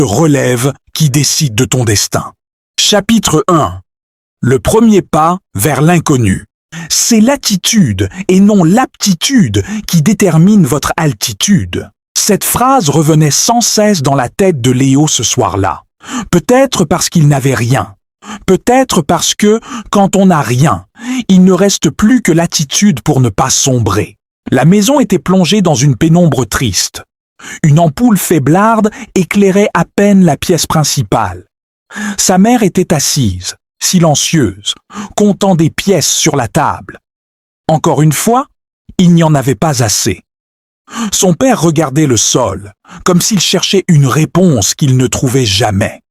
te relève qui décide de ton destin. Chapitre 1. Le premier pas vers l'inconnu. C'est l'attitude et non l'aptitude qui détermine votre altitude. Cette phrase revenait sans cesse dans la tête de Léo ce soir-là. Peut-être parce qu'il n'avait rien. Peut-être parce que, quand on n'a rien, il ne reste plus que l'attitude pour ne pas sombrer. La maison était plongée dans une pénombre triste. Une ampoule faiblarde éclairait à peine la pièce principale. Sa mère était assise, silencieuse, comptant des pièces sur la table. Encore une fois, il n'y en avait pas assez. Son père regardait le sol, comme s'il cherchait une réponse qu'il ne trouvait jamais.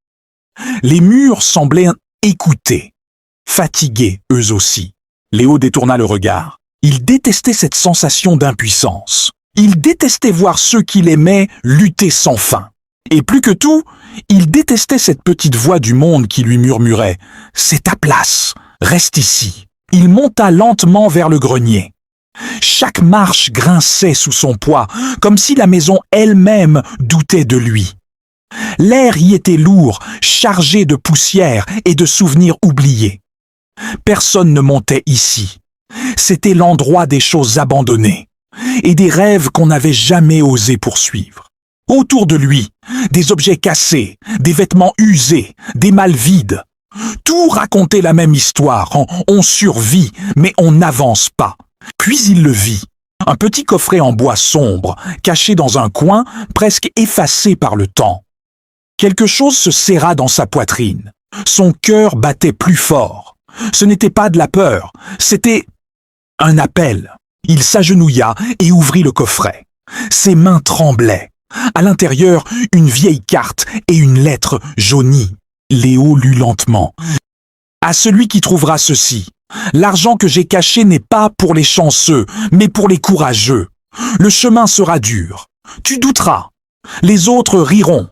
Les murs semblaient écouter, fatigués eux aussi. Léo détourna le regard. Il détestait cette sensation d'impuissance. Il détestait voir ceux qu'il aimait lutter sans fin. Et plus que tout, il détestait cette petite voix du monde qui lui murmurait « C'est ta place, reste ici ». Il monta lentement vers le grenier. Chaque marche grinçait sous son poids, comme si la maison elle-même doutait de lui. L'air y était lourd, chargé de poussière et de souvenirs oubliés. Personne ne montait ici. C'était l'endroit des choses abandonnées et des rêves qu'on n'avait jamais osé poursuivre. Autour de lui, des objets cassés, des vêtements usés, des malles vides. Tout racontait la même histoire. On survit, mais on n'avance pas. Puis il le vit. Un petit coffret en bois sombre, caché dans un coin, presque effacé par le temps. Quelque chose se serra dans sa poitrine. Son cœur battait plus fort. Ce n'était pas de la peur, c'était un appel. Il s'agenouilla et ouvrit le coffret. Ses mains tremblaient. À l'intérieur, une vieille carte et une lettre jaunie. Léo lut lentement. « À celui qui trouvera ceci. L'argent que j'ai caché n'est pas pour les chanceux, mais pour les courageux. Le chemin sera dur. Tu douteras. Les autres riront.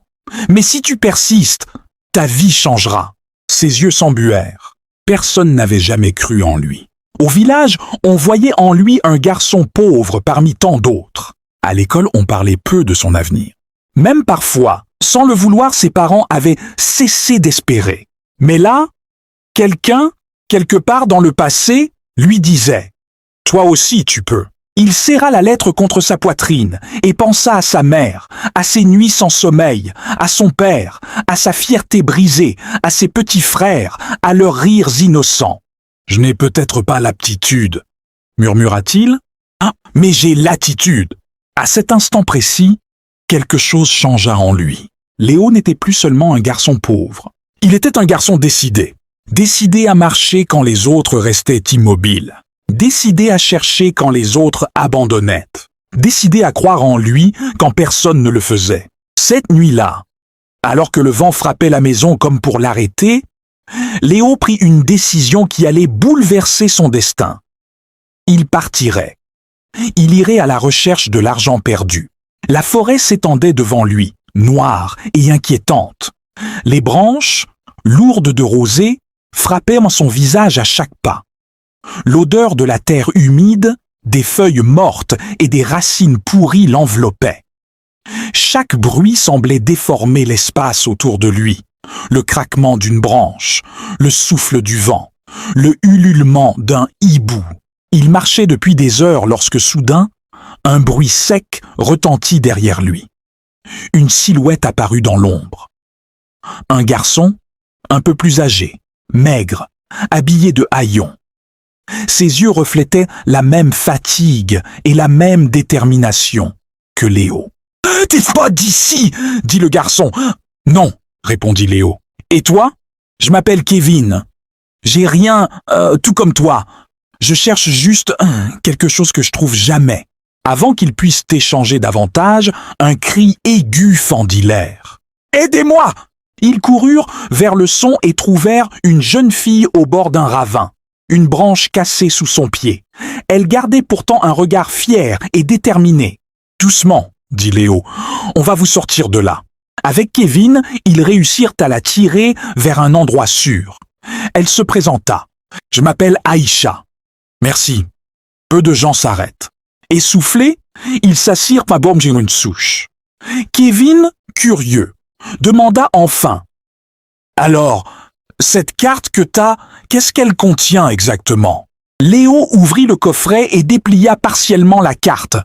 Mais si tu persistes, ta vie changera. » Ses yeux s'embuèrent. Personne n'avait jamais cru en lui. Au village, on voyait en lui un garçon pauvre parmi tant d'autres. À l'école, on parlait peu de son avenir. Même parfois, sans le vouloir, ses parents avaient cessé d'espérer. Mais là, quelqu'un, quelque part dans le passé, lui disait « Toi aussi tu peux ». Il serra la lettre contre sa poitrine et pensa à sa mère, à ses nuits sans sommeil, à son père, à sa fierté brisée, à ses petits frères, à leurs rires innocents. « Je n'ai peut-être pas l'aptitude, » murmura-t-il. « Ah, mais j'ai l'attitude !» À cet instant précis, quelque chose changea en lui. Léo n'était plus seulement un garçon pauvre. Il était un garçon décidé. Décidé à marcher quand les autres restaient immobiles. Décidé à chercher quand les autres abandonnaient. Décidé à croire en lui quand personne ne le faisait. Cette nuit-là, alors que le vent frappait la maison comme pour l'arrêter, Léo prit une décision qui allait bouleverser son destin. Il partirait. Il irait à la recherche de l'argent perdu. La forêt s'étendait devant lui, noire et inquiétante. Les branches, lourdes de rosée, frappaient en son visage à chaque pas. L'odeur de la terre humide, des feuilles mortes et des racines pourries l'enveloppait. Chaque bruit semblait déformer l'espace autour de lui. Le craquement d'une branche, le souffle du vent, le ululement d'un hibou. Il marchait depuis des heures lorsque soudain, un bruit sec retentit derrière lui. Une silhouette apparut dans l'ombre. Un garçon, un peu plus âgé, maigre, habillé de haillons. Ses yeux reflétaient la même fatigue et la même détermination que Léo. « T'es pas d'ici !» dit le garçon. « Non !» répondit Léo. « Et toi ? Je m'appelle Kevin. J'ai rien, tout comme toi. Je cherche juste quelque chose que je trouve jamais. » Avant qu'ils puissent échanger davantage, un cri aigu fendit l'air. « Aidez-moi !» Ils coururent vers le son et trouvèrent une jeune fille au bord d'un ravin, une branche cassée sous son pied. Elle gardait pourtant un regard fier et déterminé. « Doucement !» dit Léo, « on va vous sortir de là. » Avec Kevin, ils réussirent à la tirer vers un endroit sûr. Elle se présenta. « Je m'appelle Aïcha. »« Merci. » Peu de gens s'arrêtent. Essoufflés, ils s'assirent à bord d'une souche. Kevin, curieux, demanda enfin. Alors, cette carte que t'as, qu'est-ce qu'elle contient exactement? Léo ouvrit le coffret et déplia partiellement la carte.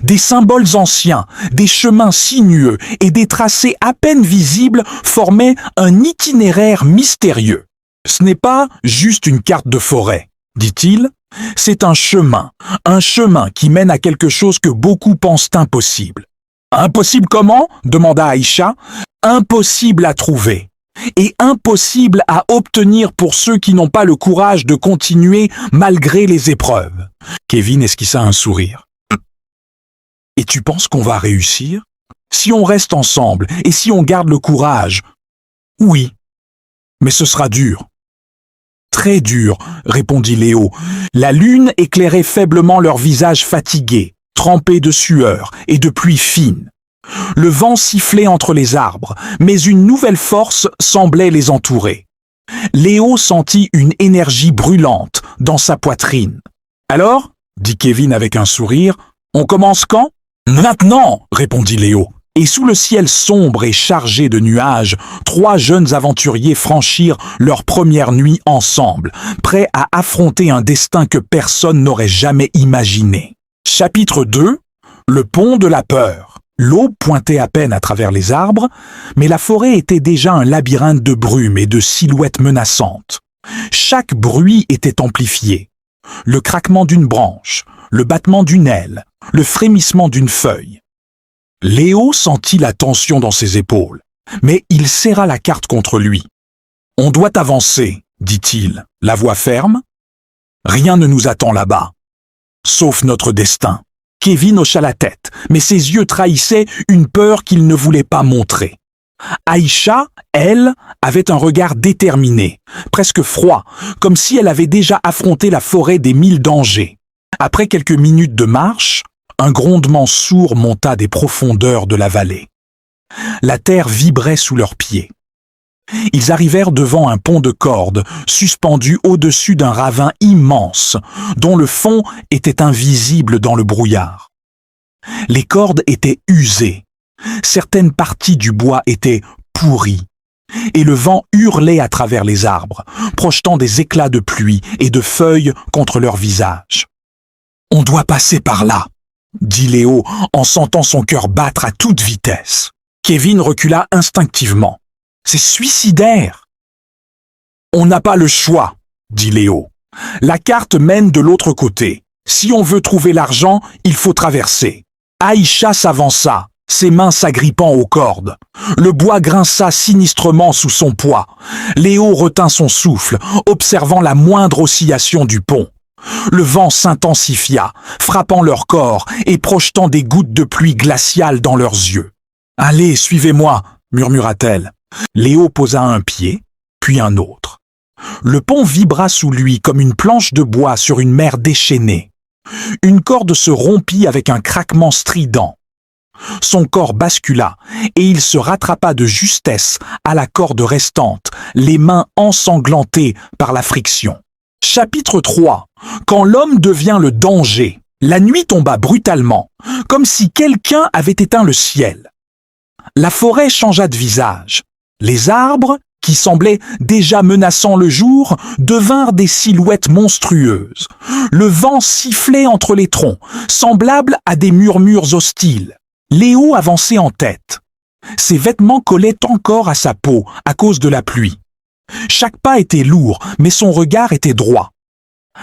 Des symboles anciens, des chemins sinueux et des tracés à peine visibles formaient un itinéraire mystérieux. Ce n'est pas juste une carte de forêt, dit-il. C'est un chemin qui mène à quelque chose que beaucoup pensent impossible. Impossible comment? Demanda Aïcha. Impossible à trouver. Et impossible à obtenir pour ceux qui n'ont pas le courage de continuer malgré les épreuves. Kevin esquissa un sourire. Et tu penses qu'on va réussir? Si on reste ensemble et si on garde le courage? Oui, mais ce sera dur. Très dur, répondit Léo. La lune éclairait faiblement leurs visages fatigués, trempés de sueur et de pluie fine. Le vent sifflait entre les arbres, mais une nouvelle force semblait les entourer. Léo sentit une énergie brûlante dans sa poitrine. « Alors » dit Kevin avec un sourire, « on commence quand ?»« Maintenant » répondit Léo. Et sous le ciel sombre et chargé de nuages, 3 jeunes aventuriers franchirent leur première nuit ensemble, prêts à affronter un destin que personne n'aurait jamais imaginé. Chapitre 2 « Le pont de la peur ». L'aube pointait à peine à travers les arbres, mais la forêt était déjà un labyrinthe de brume et de silhouettes menaçantes. Chaque bruit était amplifié. Le craquement d'une branche, le battement d'une aile, le frémissement d'une feuille. Léo sentit la tension dans ses épaules, mais il serra la carte contre lui. « On doit avancer, dit-il, la voix ferme. Rien ne nous attend là-bas, sauf notre destin. » Kevin hocha la tête, mais ses yeux trahissaient une peur qu'il ne voulait pas montrer. Aïcha, elle, avait un regard déterminé, presque froid, comme si elle avait déjà affronté la forêt des 1000 dangers. Après quelques minutes de marche, un grondement sourd monta des profondeurs de la vallée. La terre vibrait sous leurs pieds. Ils arrivèrent devant un pont de cordes suspendu au-dessus d'un ravin immense, dont le fond était invisible dans le brouillard. Les cordes étaient usées, certaines parties du bois étaient pourries, et le vent hurlait à travers les arbres, projetant des éclats de pluie et de feuilles contre leurs visages. « On doit passer par là », dit Léo en sentant son cœur battre à toute vitesse. Kevin recula instinctivement. C'est suicidaire. On n'a pas le choix, dit Léo. La carte mène de l'autre côté. Si on veut trouver l'argent, il faut traverser. Aïcha s'avança, ses mains s'agrippant aux cordes. Le bois grinça sinistrement sous son poids. Léo retint son souffle, observant la moindre oscillation du pont. Le vent s'intensifia, frappant leur corps et projetant des gouttes de pluie glaciale dans leurs yeux. « Allez, suivez-moi » murmura-t-elle. Léo posa un pied, puis un autre. Le pont vibra sous lui comme une planche de bois sur une mer déchaînée. Une corde se rompit avec un craquement strident. Son corps bascula et il se rattrapa de justesse à la corde restante, les mains ensanglantées par la friction. Chapitre 3. Quand l'homme devient le danger. La nuit tomba brutalement, comme si quelqu'un avait éteint le ciel. La forêt changea de visage. Les arbres, qui semblaient déjà menaçants le jour, devinrent des silhouettes monstrueuses. Le vent sifflait entre les troncs, semblable à des murmures hostiles. Léo avançait en tête. Ses vêtements collaient encore à sa peau à cause de la pluie. Chaque pas était lourd, mais son regard était droit.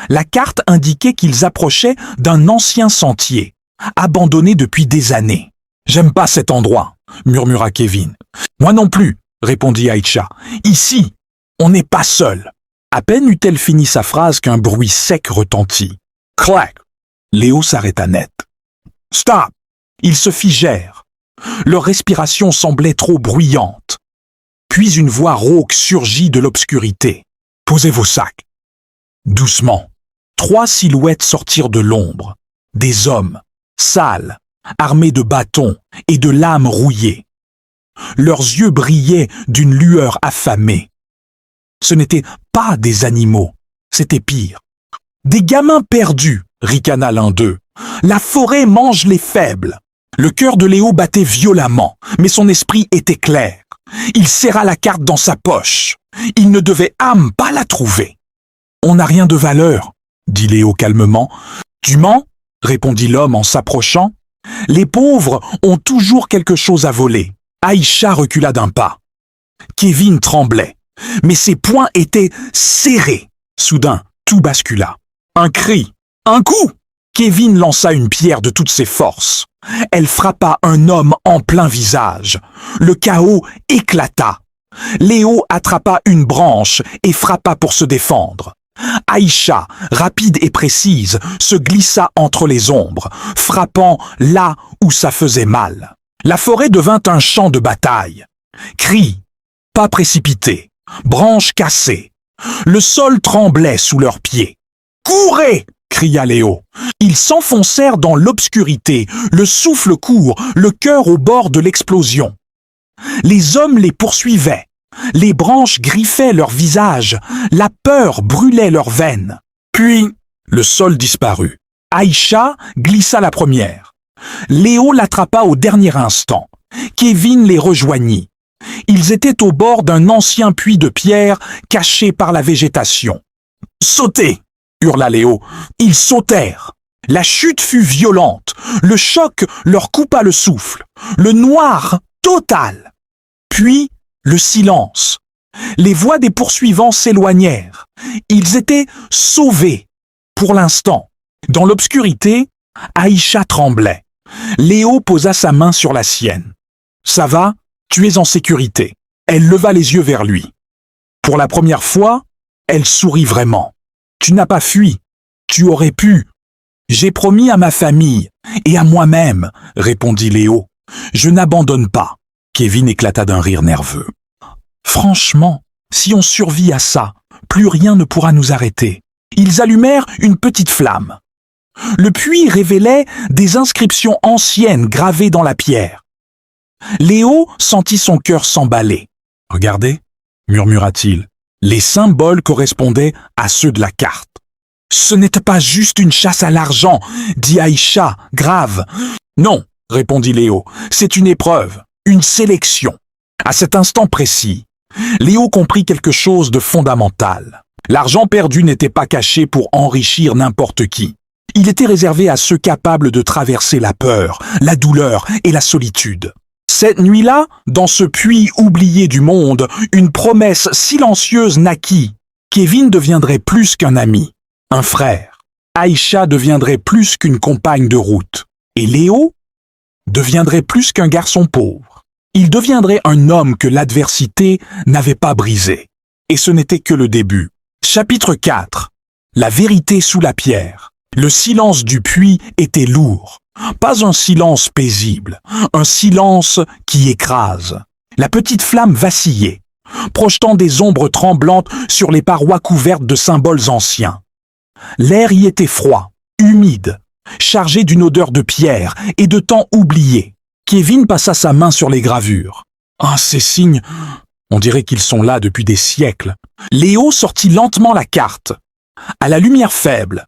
La carte indiquait qu'ils approchaient d'un ancien sentier, abandonné depuis des années. « J'aime pas cet endroit », murmura Kevin. « Moi non plus », répondit Aïcha. « Ici, on n'est pas seul. » À peine eut-elle fini sa phrase qu'un bruit sec retentit. Clac! Léo s'arrêta net. « Stop !» Ils se figèrent. Leur respiration semblait trop bruyante. Puis une voix rauque surgit de l'obscurité. « Posez vos sacs. » Doucement, 3 silhouettes sortirent de l'ombre. Des hommes, sales, armés de bâtons et de lames rouillées. Leurs yeux brillaient d'une lueur affamée. Ce n'étaient pas des animaux, c'était pire. « Des gamins perdus !» ricana l'un d'eux. « La forêt mange les faibles !» Le cœur de Léo battait violemment, mais son esprit était clair. Il serra la carte dans sa poche. Il ne devait pas la trouver. On n'a rien de valeur, dit Léo calmement. Tu mens, répondit l'homme en s'approchant. Les pauvres ont toujours quelque chose à voler. Aïcha recula d'un pas. Kevin tremblait, mais ses poings étaient serrés. Soudain, tout bascula. Un cri, un coup. Kevin lança une pierre de toutes ses forces. Elle frappa un homme en plein visage. Le chaos éclata. Léo attrapa une branche et frappa pour se défendre. Aïcha, rapide et précise, se glissa entre les ombres, frappant là où ça faisait mal. La forêt devint un champ de bataille. Cris, pas précipités, branches cassées. Le sol tremblait sous leurs pieds. « Courez !» cria Léo. Ils s'enfoncèrent dans l'obscurité, le souffle court, le cœur au bord de l'explosion. Les hommes les poursuivaient. Les branches griffaient leurs visages, la peur brûlait leurs veines. Puis, le sol disparut. Aïcha glissa la première. Léo l'attrapa au dernier instant. Kevin les rejoignit. Ils étaient au bord d'un ancien puits de pierre caché par la végétation. « Sautez !» hurla Léo. Ils sautèrent. La chute fut violente. Le choc leur coupa le souffle. Le noir total. Puis, le silence. Les voix des poursuivants s'éloignèrent. Ils étaient sauvés. Pour l'instant. Dans l'obscurité, Aïcha tremblait. Léo posa sa main sur la sienne. « Ça va, tu es en sécurité. » Elle leva les yeux vers lui. Pour la première fois, elle sourit vraiment. « Tu n'as pas fui. Tu aurais pu. »« J'ai promis à ma famille et à moi-même, » répondit Léo. « Je n'abandonne pas. » Kevin éclata d'un rire nerveux. « Franchement, si on survit à ça, plus rien ne pourra nous arrêter. » Ils allumèrent une petite flamme. Le puits révélait des inscriptions anciennes gravées dans la pierre. Léo sentit son cœur s'emballer. « Regardez, » murmura-t-il. Les symboles correspondaient à ceux de la carte. « Ce n'était pas juste une chasse à l'argent, » dit Aïcha, grave. « Non, » répondit Léo, « c'est une épreuve, une sélection. » À cet instant précis, Léo comprit quelque chose de fondamental. L'argent perdu n'était pas caché pour enrichir n'importe qui. Il était réservé à ceux capables de traverser la peur, la douleur et la solitude. Cette nuit-là, dans ce puits oublié du monde, une promesse silencieuse naquit. Kevin deviendrait plus qu'un ami, un frère. Aïcha deviendrait plus qu'une compagne de route. Et Léo deviendrait plus qu'un garçon pauvre. Il deviendrait un homme que l'adversité n'avait pas brisé. Et ce n'était que le début. Chapitre 4. La vérité sous la pierre. Le silence du puits était lourd. Pas un silence paisible, un silence qui écrase. La petite flamme vacillait, projetant des ombres tremblantes sur les parois couvertes de symboles anciens. L'air y était froid, humide, chargé d'une odeur de pierre et de temps oublié. Kevin passa sa main sur les gravures. « Ah, ces signes, on dirait qu'ils sont là depuis des siècles. » Léo sortit lentement la carte. À la lumière faible,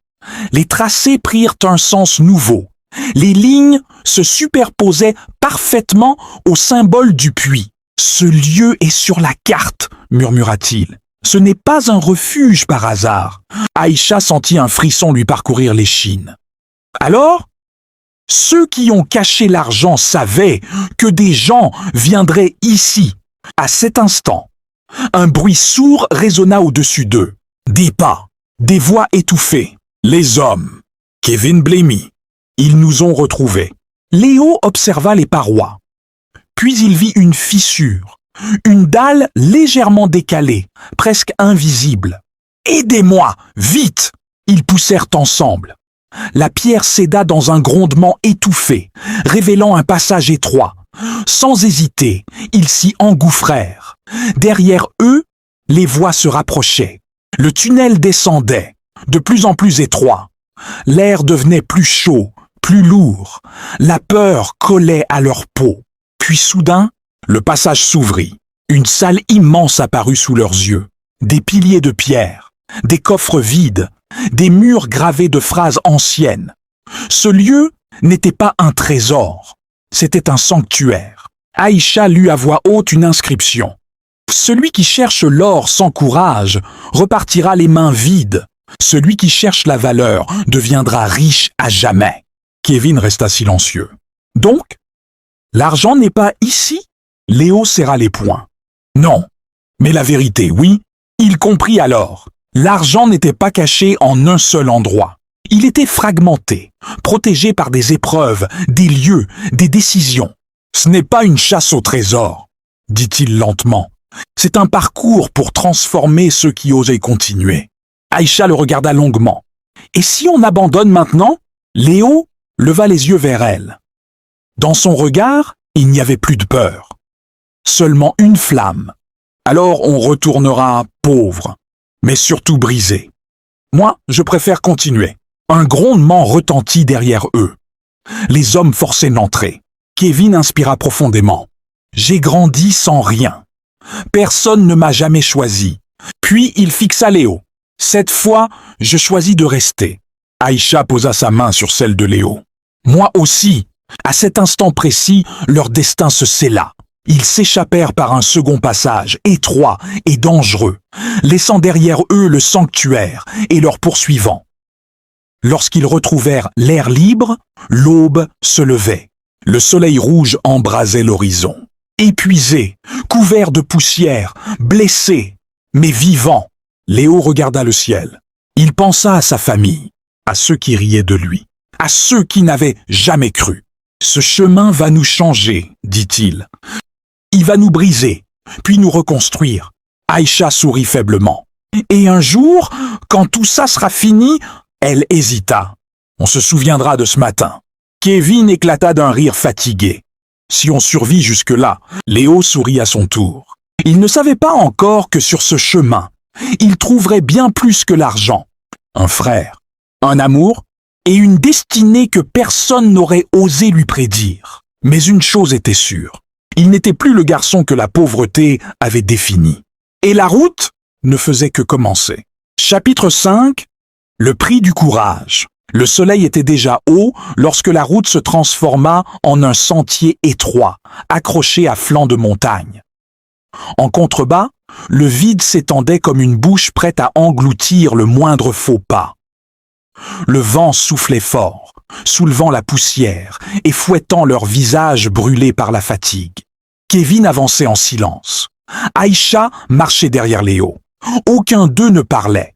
les tracés prirent un sens nouveau. Les lignes se superposaient parfaitement au symbole du puits. « Ce lieu est sur la carte, » murmura-t-il. « Ce n'est pas un refuge par hasard. » Aïcha sentit un frisson lui parcourir l'échine. Alors, ceux qui ont caché l'argent savaient que des gens viendraient ici. À cet instant, un bruit sourd résonna au-dessus d'eux. Des pas, des voix étouffées. Les hommes. Kevin blêmit. Ils nous ont retrouvés. Léo observa les parois. Puis il vit une fissure, une dalle légèrement décalée, presque invisible. « Aidez-moi, vite !» Ils poussèrent ensemble. La pierre céda dans un grondement étouffé, révélant un passage étroit. Sans hésiter, ils s'y engouffrèrent. Derrière eux, les voies se rapprochaient. Le tunnel descendait, de plus en plus étroit. L'air devenait plus chaud, plus lourd. La peur collait à leur peau. Puis soudain, le passage s'ouvrit. Une salle immense apparut sous leurs yeux. Des piliers de pierre, des coffres vides, des murs gravés de phrases anciennes. Ce lieu n'était pas un trésor, c'était un sanctuaire. Aïcha lut à voix haute une inscription. Celui qui cherche l'or sans courage repartira les mains vides. Celui qui cherche la valeur deviendra riche à jamais. Kevin resta silencieux. Donc, l'argent n'est pas ici? Léo serra les poings. Non. Mais la vérité, oui, il comprit alors. L'argent n'était pas caché en un seul endroit. Il était fragmenté, protégé par des épreuves, des lieux, des décisions. Ce n'est pas une chasse au trésor, dit-il lentement. C'est un parcours pour transformer ceux qui osaient continuer. Aïcha le regarda longuement. Et si on abandonne maintenant? Léo leva les yeux vers elle. Dans son regard, il n'y avait plus de peur. Seulement une flamme. Alors on retournera pauvre, mais surtout brisé. Moi, je préfère continuer. Un grondement retentit derrière eux. Les hommes forcés d'entrer. Kevin inspira profondément. J'ai grandi sans rien. Personne ne m'a jamais choisi. Puis il fixa Léo. Cette fois, je choisis de rester. Aïcha posa sa main sur celle de Léo. Moi aussi. À cet instant précis, leur destin se scella. Ils s'échappèrent par un second passage, étroit et dangereux, laissant derrière eux le sanctuaire et leurs poursuivants. Lorsqu'ils retrouvèrent l'air libre, l'aube se levait. Le soleil rouge embrasait l'horizon. Épuisés, couverts de poussière, blessés, mais vivants, Léo regarda le ciel. Il pensa à sa famille, à ceux qui riaient de lui, à ceux qui n'avaient jamais cru. Ce chemin va nous changer, dit-il. Il va nous briser, puis nous reconstruire. Aïcha sourit faiblement. Et un jour, quand tout ça sera fini, elle hésita. On se souviendra de ce matin. Kevin éclata d'un rire fatigué. Si on survit jusque-là, Léo sourit à son tour. Il ne savait pas encore que sur ce chemin, il trouverait bien plus que l'argent. Un frère, un amour et une destinée que personne n'aurait osé lui prédire. Mais une chose était sûre. Il n'était plus le garçon que la pauvreté avait défini. Et la route ne faisait que commencer. Chapitre 5. Le prix du courage. Le soleil était déjà haut lorsque la route se transforma en un sentier étroit, accroché à flanc de montagne. En contrebas, le vide s'étendait comme une bouche prête à engloutir le moindre faux pas. Le vent soufflait fort, soulevant la poussière et fouettant leurs visages brûlés par la fatigue. Kevin avançait en silence. Aïcha marchait derrière Léo. Aucun d'eux ne parlait.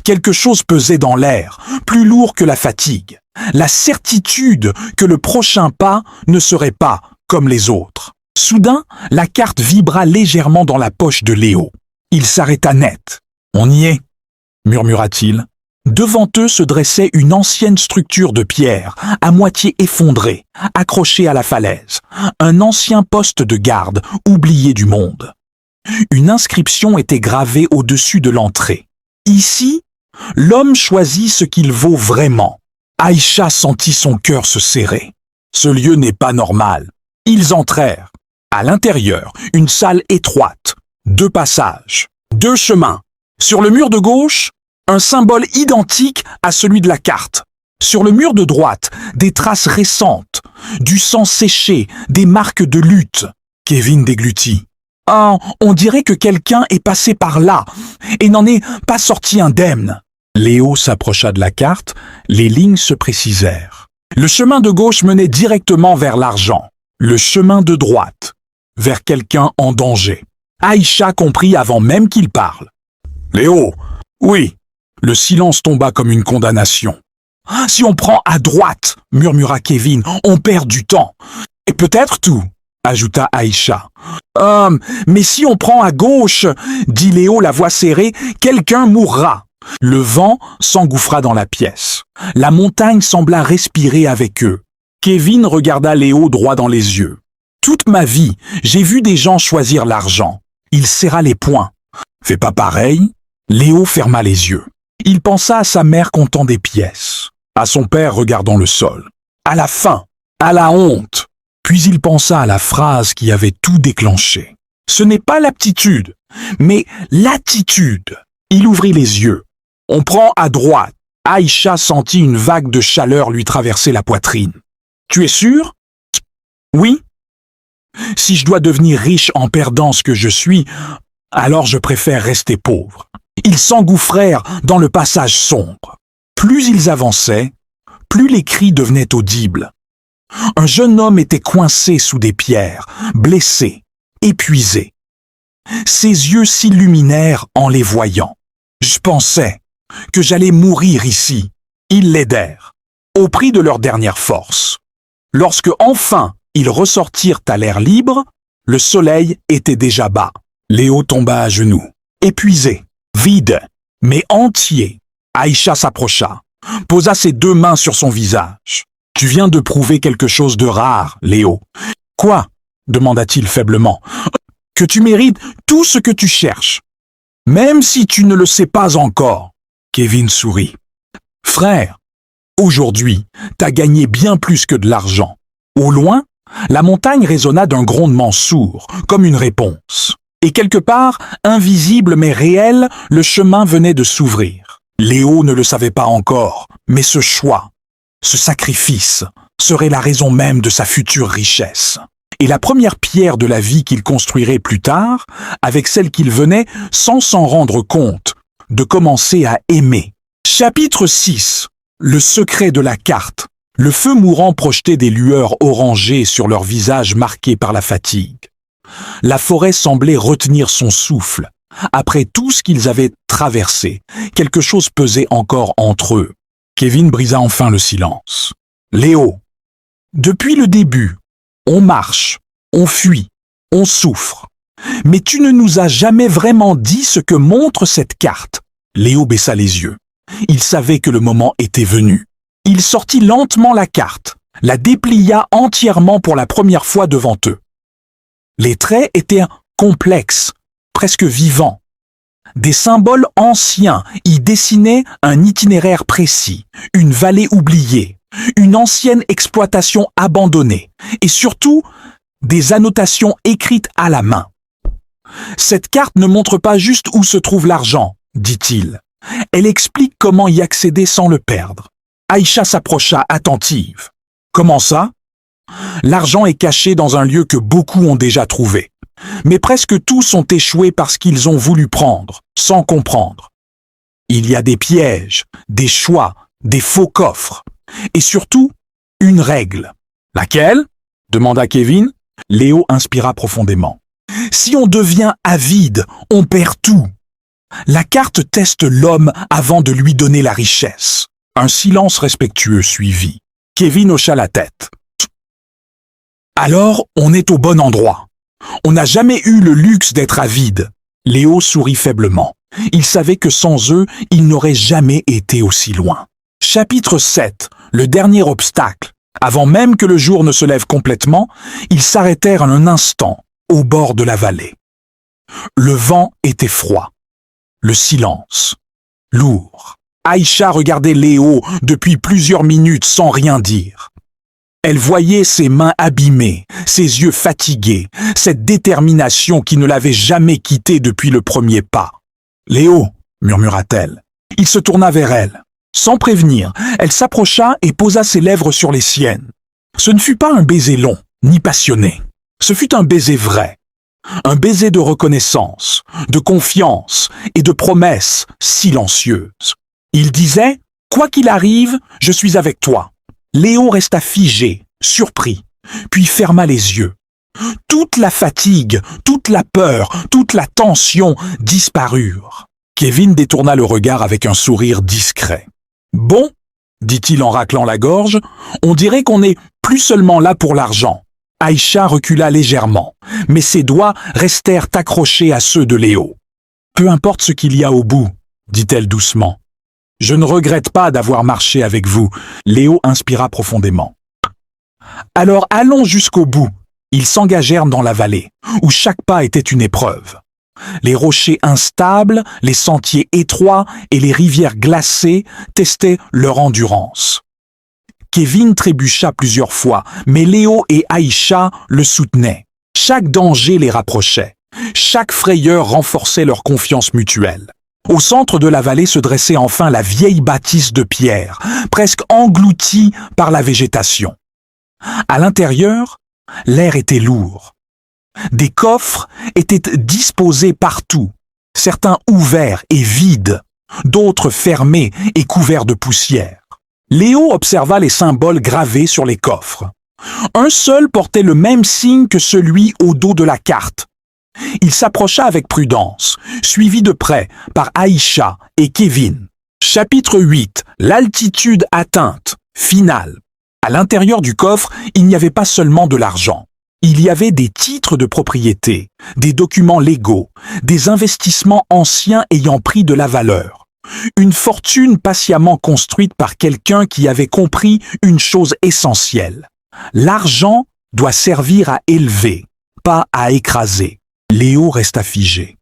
Quelque chose pesait dans l'air, plus lourd que la fatigue. La certitude que le prochain pas ne serait pas comme les autres. Soudain, la carte vibra légèrement dans la poche de Léo. Il s'arrêta net. « On y est », murmura-t-il. Devant eux se dressait une ancienne structure de pierre, à moitié effondrée, accrochée à la falaise. Un ancien poste de garde, oublié du monde. Une inscription était gravée au-dessus de l'entrée. Ici, l'homme choisit ce qu'il vaut vraiment. Aïcha sentit son cœur se serrer. Ce lieu n'est pas normal. Ils entrèrent. À l'intérieur, une salle étroite, 2 passages, 2 chemins. Sur le mur de gauche, un symbole identique à celui de la carte. Sur le mur de droite, des traces récentes, du sang séché, des marques de lutte. Kevin déglutit. Ah, on dirait que quelqu'un est passé par là et n'en est pas sorti indemne. Léo s'approcha de la carte, les lignes se précisèrent. Le chemin de gauche menait directement vers l'argent. Le chemin de droite, vers quelqu'un en danger. Aïcha comprit avant même qu'il parle. Léo, oui. Le silence tomba comme une condamnation. « Si on prend à droite, murmura Kevin, on perd du temps. Et peut-être tout, ajouta Aïcha. Mais si on prend à gauche, dit Léo la voix serrée, quelqu'un mourra. Le vent s'engouffra dans la pièce. La montagne sembla respirer avec eux. Kevin regarda Léo droit dans les yeux. Toute ma vie, j'ai vu des gens choisir l'argent. Il serra les poings. Fais pas pareil. Léo ferma les yeux. Il pensa à sa mère comptant des pièces, à son père regardant le sol, à la faim, à la honte. Puis il pensa à la phrase qui avait tout déclenché. Ce n'est pas l'aptitude, mais l'attitude. Il ouvrit les yeux. On prend à droite. Aïcha sentit une vague de chaleur lui traverser la poitrine. Tu es sûr? Oui. Si je dois devenir riche en perdant ce que je suis, alors je préfère rester pauvre. » Ils s'engouffrèrent dans le passage sombre. Plus ils avançaient, plus les cris devenaient audibles. Un jeune homme était coincé sous des pierres, blessé, épuisé. Ses yeux s'illuminèrent en les voyant. « Je pensais que j'allais mourir ici. » Ils l'aidèrent, au prix de leur dernière force. Lorsque enfin ils ressortirent à l'air libre, le soleil était déjà bas. Léo tomba à genoux, épuisé, vide, mais entier. Aïcha s'approcha, posa ses 2 mains sur son visage. « Tu viens de prouver quelque chose de rare, Léo. »« Quoi ?» demanda-t-il faiblement. « Que tu mérites tout ce que tu cherches. Même si tu ne le sais pas encore. » Kevin sourit. « Frère, aujourd'hui, t'as gagné bien plus que de l'argent. » Au loin, la montagne résonna d'un grondement sourd, comme une réponse. Et quelque part, invisible mais réel, le chemin venait de s'ouvrir. Léo ne le savait pas encore, mais ce choix, ce sacrifice, serait la raison même de sa future richesse. Et la première pierre de la vie qu'il construirait plus tard, avec celle qu'il venait, sans s'en rendre compte, de commencer à aimer. Chapitre 6. Le secret de la carte. Le feu mourant projetait des lueurs orangées sur leurs visages marqués par la fatigue. La forêt semblait retenir son souffle. Après tout ce qu'ils avaient traversé, quelque chose pesait encore entre eux. Kevin brisa enfin le silence. « Léo, depuis le début, on marche, on fuit, on souffre. Mais tu ne nous as jamais vraiment dit ce que montre cette carte. » Léo baissa les yeux. Il savait que le moment était venu. Il sortit lentement la carte, la déplia entièrement pour la première fois devant eux. Les traits étaient complexes, presque vivants. Des symboles anciens y dessinaient un itinéraire précis, une vallée oubliée, une ancienne exploitation abandonnée, et surtout, des annotations écrites à la main. « Cette carte ne montre pas juste où se trouve l'argent, » dit-il. « Elle explique comment y accéder sans le perdre. » Aïcha s'approcha attentive. « Comment ça ? » L'argent est caché dans un lieu que beaucoup ont déjà trouvé. Mais presque tous ont échoué parce qu'ils ont voulu prendre, sans comprendre. Il y a des pièges, des choix, des faux coffres. Et surtout, une règle. « Laquelle ?» demanda Kevin. Léo inspira profondément. « Si on devient avide, on perd tout. La carte teste l'homme avant de lui donner la richesse. » Un silence respectueux suivit. Kevin hocha la tête. « Alors, on est au bon endroit. On n'a jamais eu le luxe d'être avide. » Léo sourit faiblement. Il savait que sans eux, il n'aurait jamais été aussi loin. Chapitre 7. Le dernier obstacle. Avant même que le jour ne se lève complètement, ils s'arrêtèrent un instant au bord de la vallée. Le vent était froid. Le silence, lourd. Aïcha regardait Léo depuis plusieurs minutes sans rien dire. Elle voyait ses mains abîmées, ses yeux fatigués, cette détermination qui ne l'avait jamais quitté depuis le premier pas. « Léo !» murmura-t-elle. Il se tourna vers elle. Sans prévenir, elle s'approcha et posa ses lèvres sur les siennes. Ce ne fut pas un baiser long, ni passionné. Ce fut un baiser vrai. Un baiser de reconnaissance, de confiance et de promesses silencieuses. Il disait « Quoi qu'il arrive, je suis avec toi ». Léo resta figé, surpris, puis ferma les yeux. Toute la fatigue, toute la peur, toute la tension disparurent. Kevin détourna le regard avec un sourire discret. « Bon, » dit-il en raclant la gorge, « on dirait qu'on n'est plus seulement là pour l'argent. » Aïcha recula légèrement, mais ses doigts restèrent accrochés à ceux de Léo. « Peu importe ce qu'il y a au bout, » dit-elle doucement. « Je ne regrette pas d'avoir marché avec vous. » Léo inspira profondément. « Alors allons jusqu'au bout. » Ils s'engagèrent dans la vallée, où chaque pas était une épreuve. Les rochers instables, les sentiers étroits et les rivières glacées testaient leur endurance. Kevin trébucha plusieurs fois, mais Léo et Aïcha le soutenaient. Chaque danger les rapprochait. Chaque frayeur renforçait leur confiance mutuelle. Au centre de la vallée se dressait enfin la vieille bâtisse de pierre, presque engloutie par la végétation. À l'intérieur, l'air était lourd, Des coffres étaient disposés partout, certains ouverts et vides, d'autres fermés et couverts de poussière. Léo observa les symboles gravés sur les coffres. Un seul portait le même signe que celui au dos de la carte. Il s'approcha avec prudence, suivi de près par Aïcha et Kevin. Chapitre 8. L'altitude atteinte. Finale. À l'intérieur du coffre, il n'y avait pas seulement de l'argent. Il y avait des titres de propriété, des documents légaux, des investissements anciens ayant pris de la valeur. Une fortune patiemment construite par quelqu'un qui avait compris une chose essentielle. L'argent doit servir à élever, pas à écraser. Léo resta figé.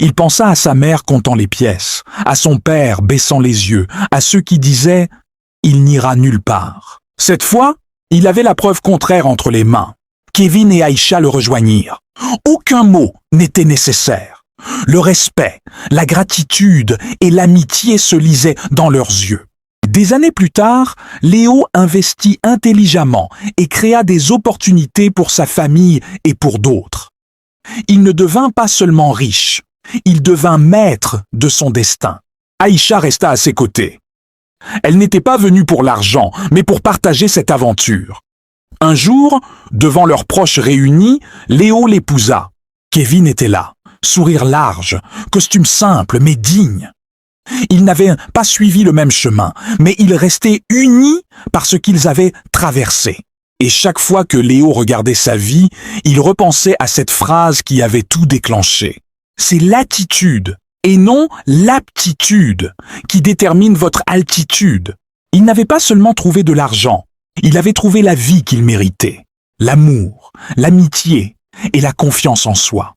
Il pensa à sa mère comptant les pièces, à son père baissant les yeux, à ceux qui disaient « il n'ira nulle part ». Cette fois, il avait la preuve contraire entre les mains. Kevin et Aïcha le rejoignirent. Aucun mot n'était nécessaire. Le respect, la gratitude et l'amitié se lisaient dans leurs yeux. Des années plus tard, Léo investit intelligemment et créa des opportunités pour sa famille et pour d'autres. Il ne devint pas seulement riche, il devint maître de son destin. Aïcha resta à ses côtés. Elle n'était pas venue pour l'argent, mais pour partager cette aventure. Un jour, devant leurs proches réunis, Léo l'épousa. Kevin était là, sourire large, costume simple mais digne. Ils n'avaient pas suivi le même chemin, mais ils restaient unis par ce qu'ils avaient traversé. Et chaque fois que Léo regardait sa vie, il repensait à cette phrase qui avait tout déclenché. C'est l'attitude, et non l'aptitude, qui détermine votre altitude. Il n'avait pas seulement trouvé de l'argent, il avait trouvé la vie qu'il méritait, l'amour, l'amitié et la confiance en soi.